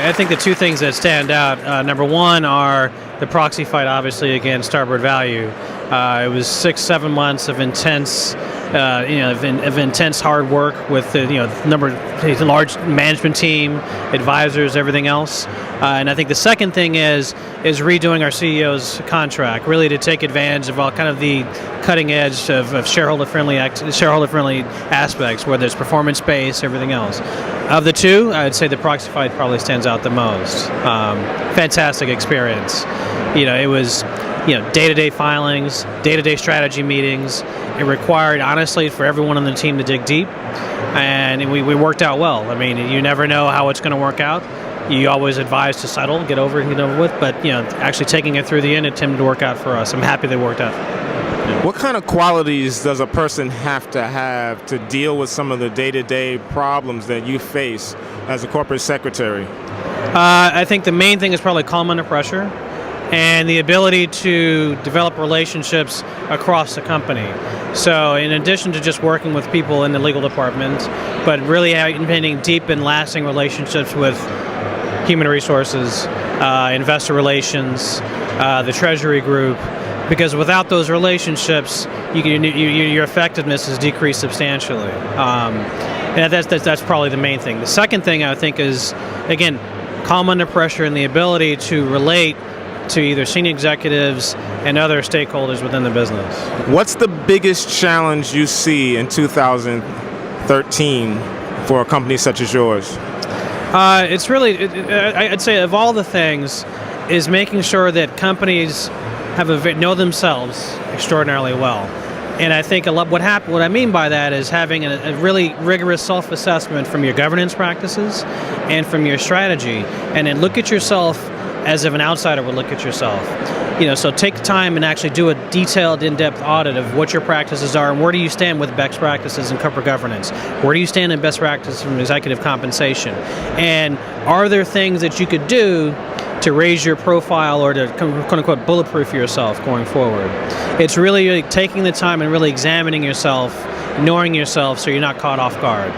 I think the two things that stand out, number one, are the proxy fight, obviously, against Starboard Value. It was 6-7 months of intense, of intense hard work with the large management team, advisors, everything else. And I think the second thing is redoing our CEO's contract, really to take advantage of all kind of the cutting edge of shareholder-friendly aspects, whether it's performance-based, everything else. Of the two, I'd say the proxy fight probably stands out the most. Fantastic experience. It was day-to-day filings, day-to-day strategy meetings. It required, honestly, for everyone on the team to dig deep, and we worked out well. I mean, you never know how it's going to work out. You always advise to settle, get over with, but actually taking it through the end, it tended to work out for us. I'm happy they worked out. What kind of qualities does a person have to deal with some of the day-to-day problems that you face as a corporate secretary? I think the main thing is probably calm under pressure and the ability to develop relationships across the company. So in addition to just working with people in the legal department, but really maintaining deep and lasting relationships with human resources, investor relations, the treasury group, because without those relationships, your effectiveness is decreased substantially. And that's probably the main thing. The second thing I think is, again, calm under pressure and the ability to relate to either senior executives and other stakeholders within the business. What's the biggest challenge you see in 2013 for a company such as yours? It's really, I'd say of all the things, is making sure that companies know themselves extraordinarily well. And I think what I mean by that is having a really rigorous self-assessment from your governance practices and from your strategy, and then look at yourself as if an outsider would look at yourself. So take time and actually do a detailed, in-depth audit of what your practices are and where do you stand with best practices in corporate governance? Where do you stand in best practices from executive compensation? And are there things that you could do to raise your profile or to quote-unquote bulletproof yourself going forward? It's really taking the time and really examining yourself, knowing yourself so you're not caught off guard.